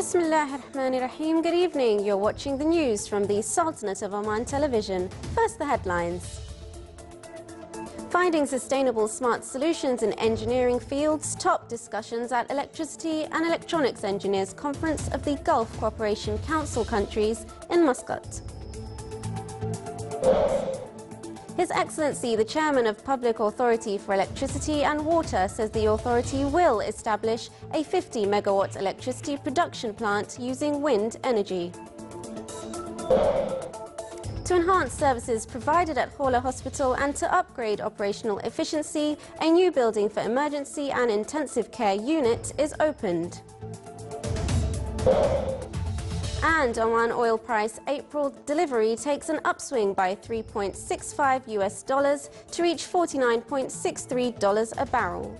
Bismillah ar-Rahman ar-Rahim. Good evening. You're watching the news from the Sultanate of Oman television. First, the headlines. Finding sustainable smart solutions in engineering fields, top discussions at Electricity and Electronics Engineers Conference of the Gulf Cooperation Council countries in Muscat. His Excellency, the Chairman of Public Authority for Electricity and Water, says the authority will establish a 50 megawatt electricity production plant using wind energy. To enhance services provided at Hola Hospital and to upgrade operational efficiency, a new building for emergency and intensive care unit is opened. And Oman oil price April delivery takes an upswing by $3.65 to reach $49.63 a barrel.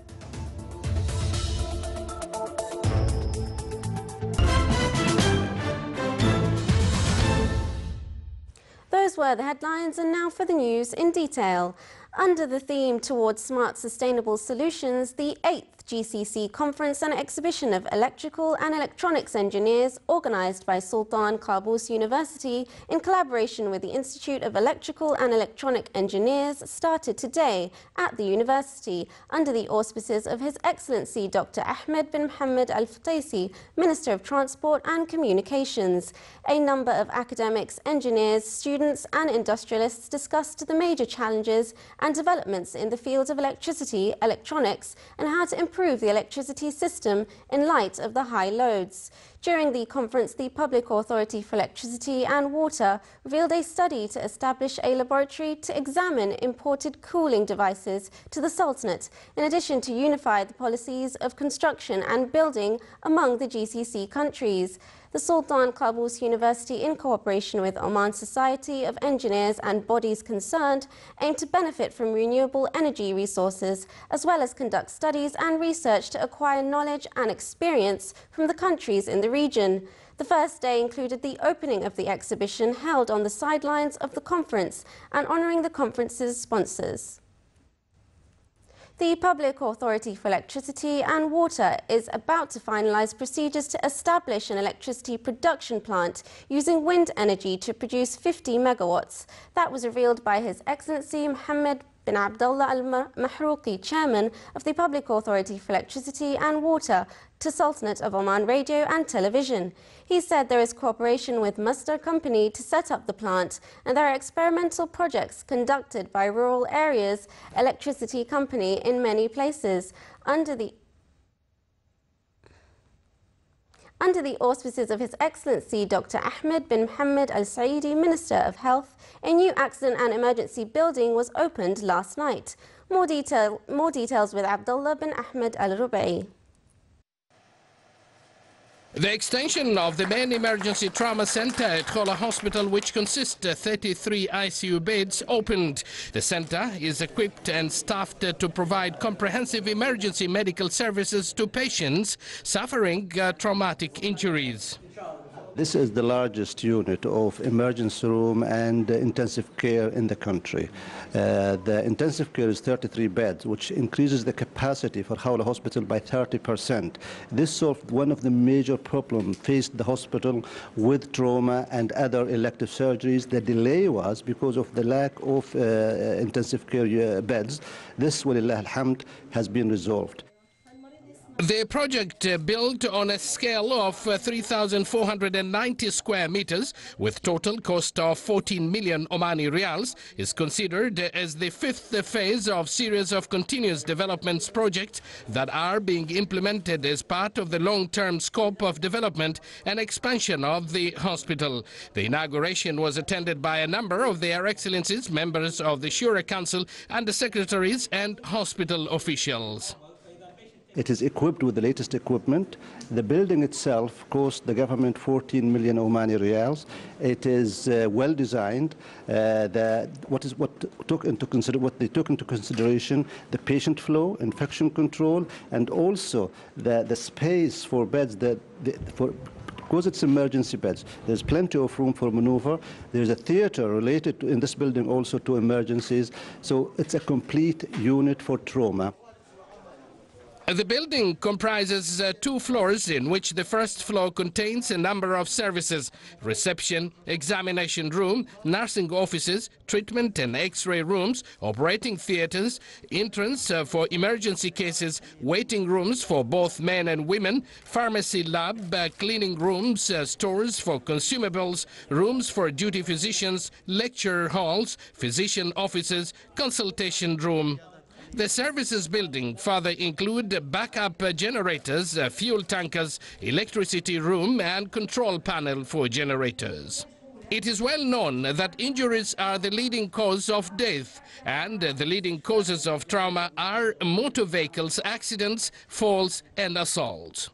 Those were the headlines, and now for the news in detail. Under the theme Towards Smart Sustainable Solutions, the 8th GCC Conference and Exhibition of Electrical and Electronics Engineers, organised by Sultan Qaboos University in collaboration with the Institute of Electrical and Electronic Engineers, started today at the university under the auspices of His Excellency Dr. Ahmed bin Mohammed Al-Futaisi, Minister of Transport and Communications. A number of academics, engineers, students and industrialists discussed the major challenges and developments in the fields of electricity, electronics, and how to improve the electricity system in light of the high loads. During the conference, the Public Authority for Electricity and Water revealed a study to establish a laboratory to examine imported cooling devices to the Sultanate, in addition to unify the policies of construction and building among the GCC countries. The Sultan Qaboos University, in cooperation with Oman Society of Engineers and bodies concerned, aim to benefit from renewable energy resources, as well as conduct studies and research to acquire knowledge and experience from the countries in the region. The first day included the opening of the exhibition held on the sidelines of the conference and honouring the conference's sponsors. The Public Authority for Electricity and Water is about to finalise procedures to establish an electricity production plant using wind energy to produce 50 megawatts. That was revealed by His Excellency Mohammed bin Abdullah Al-Mahrouqi, Chairman of the Public Authority for Electricity and Water, to Sultanate of Oman Radio and Television. He said there is cooperation with Masdar Company to set up the plant, and there are experimental projects conducted by Rural Areas Electricity Company in many places. Under the auspices of His Excellency Dr. Ahmed bin Mohammed Al-Saidi, Minister of Health, a new accident and emergency building was opened last night. More details with Abdullah bin Ahmed Al-Rubai. The extension of the main emergency trauma center at Hola Hospital, which consists of 33 ICU beds, opened. The center is equipped and staffed to provide comprehensive emergency medical services to patients suffering traumatic injuries. This is the largest unit of emergency room and intensive care in the country. The intensive care is 33 beds, which increases the capacity for Hawla Hospital by 30%. This solved one of the major problems faced the hospital with trauma and other elective surgeries. The delay was because of the lack of intensive care beds. This, walillah alhamd, has been resolved. The project, built on a scale of 3,490 square meters with total cost of 14 million Omani Rials, is considered as the 5th phase of series of continuous developments projects that are being implemented as part of the long-term scope of development and expansion of the hospital. The inauguration was attended by a number of their excellencies, members of the Shura Council, and the secretaries and hospital officials. It is equipped with the latest equipment. The building itself cost the government 14 million Omani Rials. It is well designed. What they took into consideration the patient flow, infection control, and also the space for beds because it's emergency beds. There's plenty of room for maneuver. There's a theater related in this building also to emergencies. So it's a complete unit for trauma. The building comprises 2 floors, in which the first floor contains a number of services: reception, examination room, nursing offices, treatment and X-ray rooms, operating theaters, entrance for emergency cases, waiting rooms for both men and women, pharmacy lab, cleaning rooms, stores for consumables, rooms for duty physicians, lecture halls, physician offices, consultation room. The services building further include backup generators, fuel tankers, electricity room and control panel for generators. It is well known that injuries are the leading cause of death, and the leading causes of trauma are motor vehicles, accidents, falls and assaults.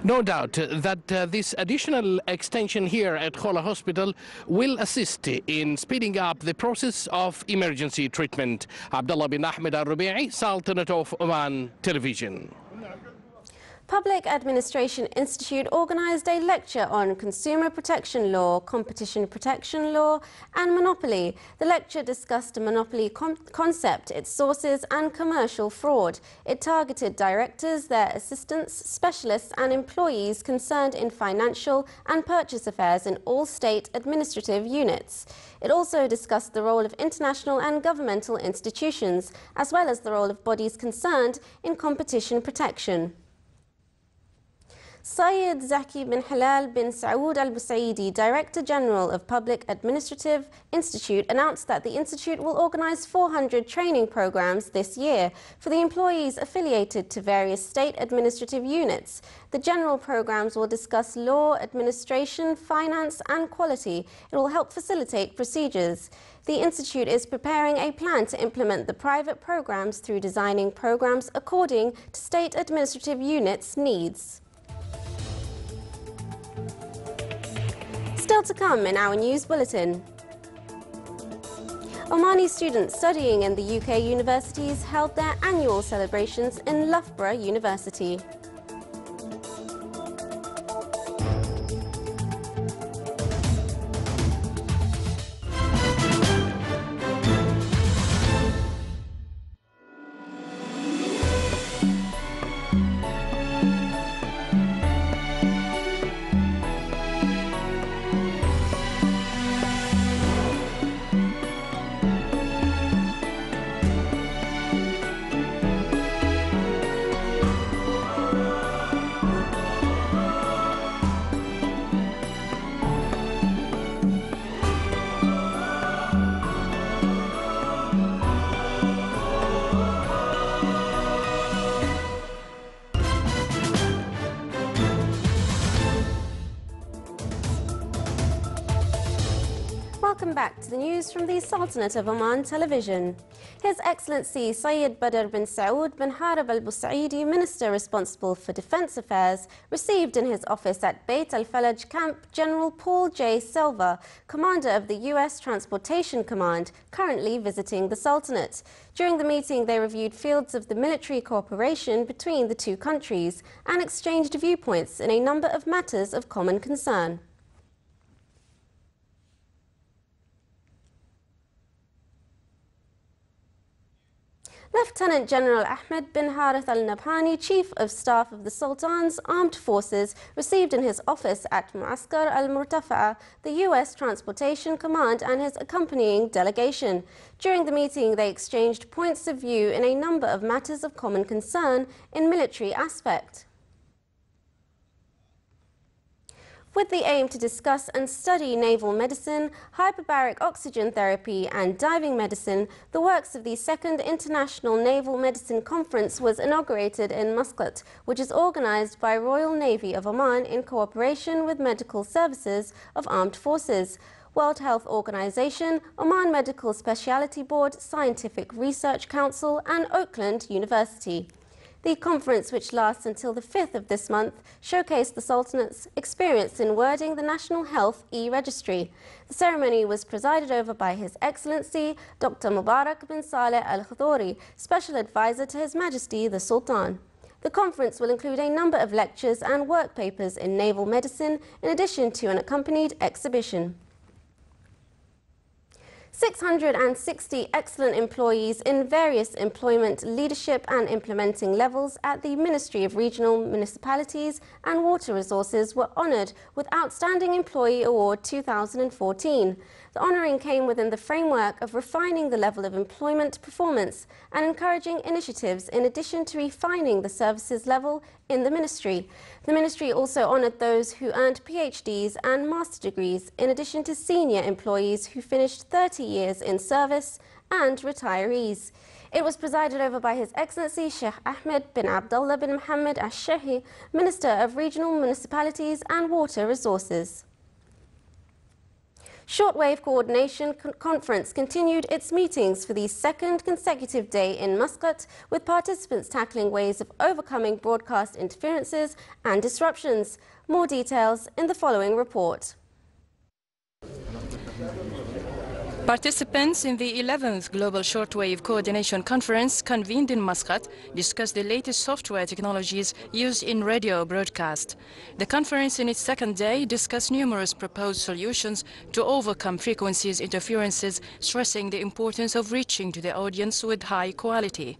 No doubt that this additional extension here at Khola Hospital will assist in speeding up the process of emergency treatment. Abdullah bin Ahmed al-Rubi'i, Sultanate of Oman Television. Public Administration Institute organised a lecture on consumer protection law, competition protection law and monopoly. The lecture discussed a monopoly concept, its sources and commercial fraud. It targeted directors, their assistants, specialists and employees concerned in financial and purchase affairs in all state administrative units. It also discussed the role of international and governmental institutions, as well as the role of bodies concerned in competition protection. Syed Zaki bin Halal bin Saud al-Busaidi, Director General of Public Administrative Institute, announced that the institute will organise 400 training programmes this year for the employees affiliated to various state administrative units. The general programmes will discuss law, administration, finance and quality. It will help facilitate procedures. The institute is preparing a plan to implement the private programmes through designing programmes according to state administrative units' needs. Still to come in our news bulletin. Omani students studying in the UK universities held their annual celebrations in Loughborough University. Welcome back to the news from the Sultanate of Oman Television. His Excellency Syed Badr bin Saud bin Harib al-Busaidi, Minister responsible for Defence Affairs, received in his office at Beit al-Falaj Camp General Paul J. Silva, Commander of the U.S. Transportation Command, currently visiting the Sultanate. During the meeting, they reviewed fields of the military cooperation between the two countries and exchanged viewpoints in a number of matters of common concern. Lieutenant General Ahmed bin Harith al-Nabhani, Chief of Staff of the Sultan's Armed Forces, received in his office at Muaskar al-Murtafa'a the U.S. Transportation Command and his accompanying delegation. During the meeting, they exchanged points of view in a number of matters of common concern in military aspect. With the aim to discuss and study naval medicine, hyperbaric oxygen therapy and diving medicine, the works of the Second International Naval Medicine Conference was inaugurated in Muscat, which is organised by Royal Navy of Oman in cooperation with Medical Services of Armed Forces, World Health Organization, Oman Medical Specialty Board, Scientific Research Council and Oakland University. The conference, which lasts until the 5th of this month, showcased the Sultanate's experience in wording the National Health e-Registry. The ceremony was presided over by His Excellency Dr. Mubarak bin Saleh Al Khadori, Special Advisor to His Majesty the Sultan. The conference will include a number of lectures and work papers in naval medicine, in addition to an accompanied exhibition. 660 excellent employees in various employment, leadership and implementing levels at the Ministry of Regional Municipalities and Water Resources were honoured with Outstanding Employee Award 2014. The honouring came within the framework of refining the level of employment performance and encouraging initiatives in addition to refining the services level in the Ministry. The Ministry also honoured those who earned PhDs and master degrees, in addition to senior employees who finished 30 years in service and retirees. It was presided over by His Excellency Sheikh Ahmed bin Abdullah bin Mohammed Al-Shehi, Minister of Regional Municipalities and Water Resources. Shortwave Coordination Conference continued its meetings for the second consecutive day in Muscat, with participants tackling ways of overcoming broadcast interferences and disruptions. More details in the following report. Participants in the 11th Global Shortwave Coordination Conference, convened in Muscat, discussed the latest software technologies used in radio broadcast. The conference in its second day discussed numerous proposed solutions to overcome frequencies interferences, stressing the importance of reaching to the audience with high quality.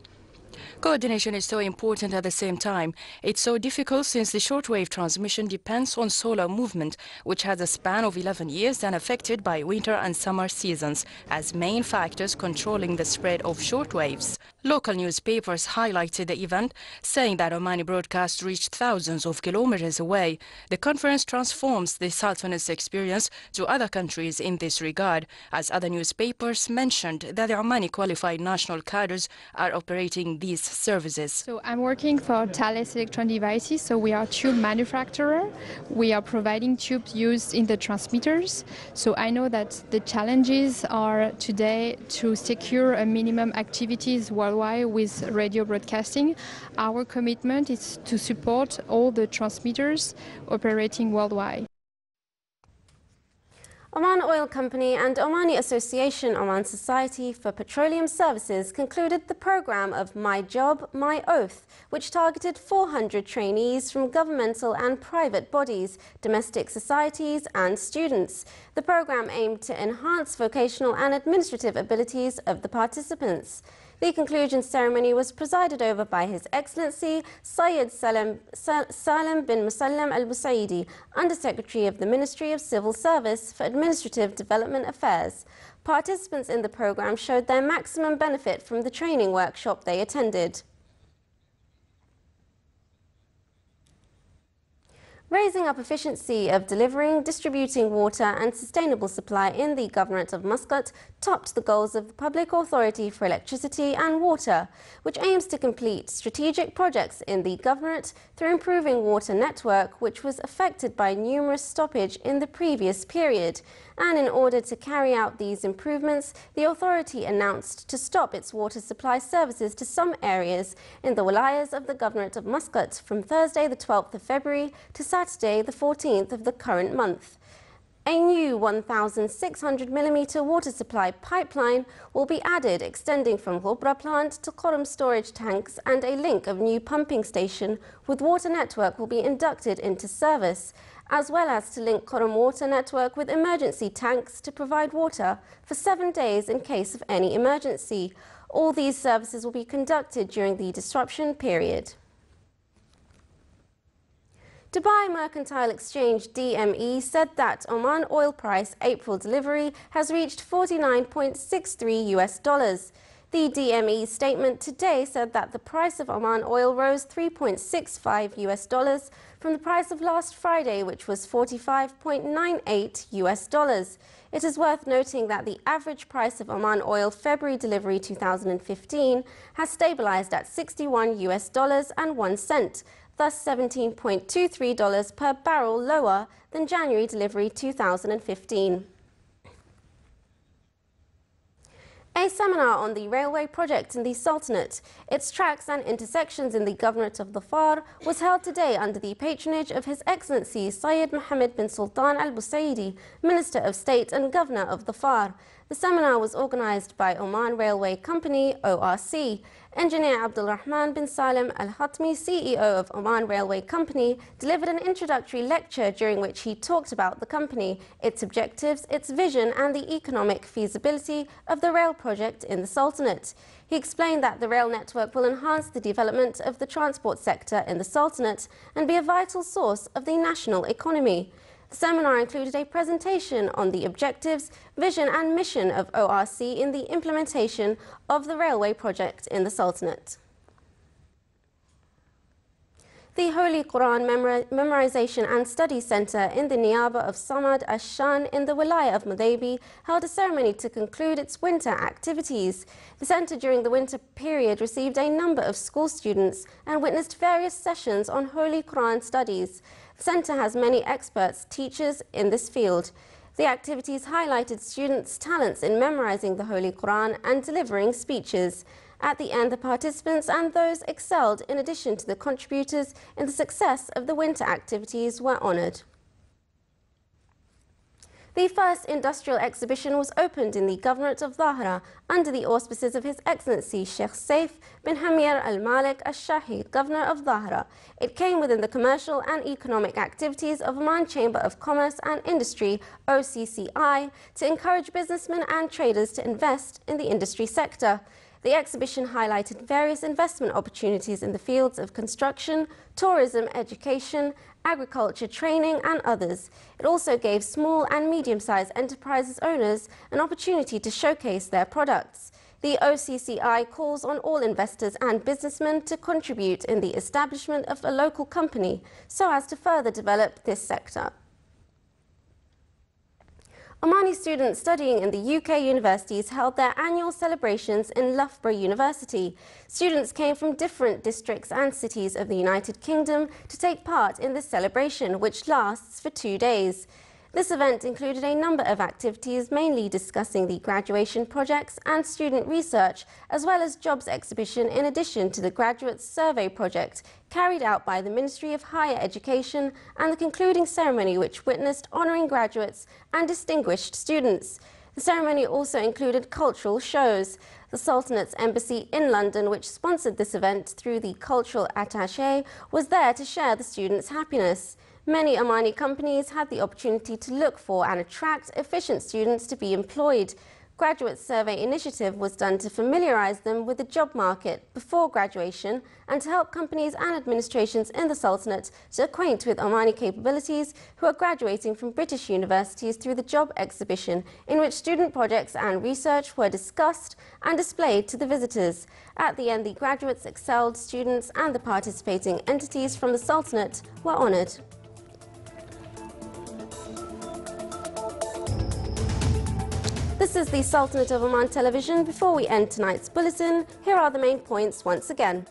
Coordination is so important at the same time. It's so difficult since the shortwave transmission depends on solar movement, which has a span of 11 years and affected by winter and summer seasons as main factors controlling the spread of shortwaves. Local newspapers highlighted the event, saying that Omani broadcast reached thousands of kilometers away. The conference transforms the Sultanate's experience to other countries in this regard, as other newspapers mentioned that the Omani qualified national cadres are operating these services. So I'm working for Thales Electronic Devices, so we are a tube manufacturer. We are providing tubes used in the transmitters. So I know that the challenges are today to secure a minimum activities worldwide with radio broadcasting. Our commitment is to support all the transmitters operating worldwide. Oman Oil Company and Omani Association Oman Society for Petroleum Services concluded the programme of My Job, My Oath, which targeted 400 trainees from governmental and private bodies, domestic societies and students. The programme aimed to enhance vocational and administrative abilities of the participants. The conclusion ceremony was presided over by His Excellency Syed Salim bin Musallam Al-Busaidi, Under-Secretary of the Ministry of Civil Service for Administrative Development Affairs. Participants in the programme showed their maximum benefit from the training workshop they attended. Raising up efficiency of delivering, distributing water and sustainable supply in the Governorate of Muscat topped the goals of the Public Authority for Electricity and Water, which aims to complete strategic projects in the Governorate through improving water network, which was affected by numerous stoppage in the previous period. And in order to carry out these improvements, the authority announced to stop its water supply services to some areas in the wilayas of the Governorate of Muscat from Thursday the 12th of February to Saturday the 14th of the current month. A new 1,600mm water supply pipeline will be added, extending from Ghobra plant to Qorum storage tanks, and a link of new pumping station with water network will be inducted into service, as well as to link Qorum water network with emergency tanks to provide water for 7 days in case of any emergency. All these services will be conducted during the disruption period. Dubai Mercantile Exchange DME said that Oman oil price April delivery has reached $49.63. The DME statement today said that the price of Oman oil rose $3.65 from the price of last Friday, which was $45.98. It is worth noting that the average price of Oman oil February delivery 2015 has stabilized at $61.01, thus $17.23 per barrel lower than January delivery 2015. A seminar on the railway project in the Sultanate, its tracks and intersections in the Governorate of Dhafar, was held today under the patronage of His Excellency Syed Mohammed bin Sultan Al-Busaidi, Minister of State and Governor of Dhafar. The seminar was organised by Oman Railway Company, ORC. Engineer Abdul Rahman bin Salim Al-Hatmi, CEO of Oman Railway Company, delivered an introductory lecture during which he talked about the company, its objectives, its vision and the economic feasibility of the rail project in the Sultanate. He explained that the rail network will enhance the development of the transport sector in the Sultanate and be a vital source of the national economy. The seminar included a presentation on the objectives, vision and mission of ORC in the implementation of the railway project in the Sultanate. The Holy Quran Memorization and Study Center in the Niyaba of Samad Ash-Shan in the Wilaya of Mudabi held a ceremony to conclude its winter activities. The center during the winter period received a number of school students and witnessed various sessions on Holy Quran studies. The center has many experts, teachers in this field. The activities highlighted students' talents in memorizing the Holy Quran and delivering speeches. At the end, the participants and those excelled, in addition to the contributors in the success of the winter activities, were honoured. The first industrial exhibition was opened in the Governorate of Zahra under the auspices of His Excellency Sheikh Saif bin Hamir Al-Malik Al-Shahi, Governor of Zahra. It came within the commercial and economic activities of Oman Chamber of Commerce and Industry, OCCI, to encourage businessmen and traders to invest in the industry sector. The exhibition highlighted various investment opportunities in the fields of construction, tourism, education, agriculture, training and others. It also gave small and medium-sized enterprises owners an opportunity to showcase their products. The OCCI calls on all investors and businessmen to contribute in the establishment of a local company so as to further develop this sector. Omani students studying in the UK universities held their annual celebrations in Loughborough University. Students came from different districts and cities of the United Kingdom to take part in this celebration, which lasts for 2 days. This event included a number of activities, mainly discussing the graduation projects and student research, as well as jobs exhibition in addition to the graduate survey project carried out by the Ministry of Higher Education and the concluding ceremony which witnessed honouring graduates and distinguished students. The ceremony also included cultural shows. The Sultanate's embassy in London, which sponsored this event through the cultural attaché, was there to share the students' happiness. Many Omani companies had the opportunity to look for and attract efficient students to be employed. Graduate Survey Initiative was done to familiarise them with the job market before graduation and to help companies and administrations in the Sultanate to acquaint with Omani capabilities who are graduating from British universities through the job exhibition, in which student projects and research were discussed and displayed to the visitors. At the end, the graduates excelled, students and the participating entities from the Sultanate were honoured. This is the Sultanate of Oman television. Before we end tonight's bulletin, here are the main points once again.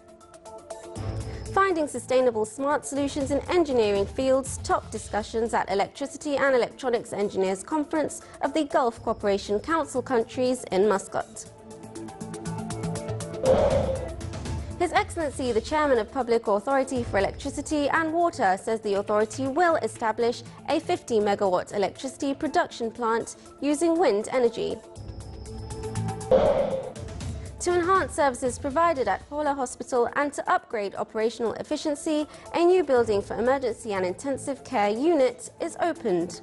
Finding sustainable smart solutions in engineering fields, top discussions at Electricity and Electronics Engineers Conference of the Gulf Cooperation Council countries in Muscat. His Excellency, the Chairman of Public Authority for Electricity and Water, says the authority will establish a 50-megawatt electricity production plant using wind energy. To enhance services provided at Hola Hospital and to upgrade operational efficiency, a new building for emergency and intensive care unit is opened.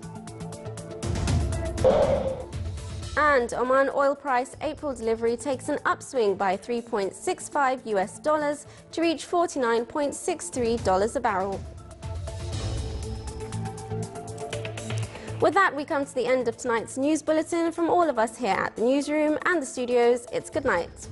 And Oman oil price April delivery takes an upswing by $3.65 to reach $49.63 a barrel. With that, we come to the end of tonight's news bulletin. From all of us here at the newsroom and the studios, it's good night.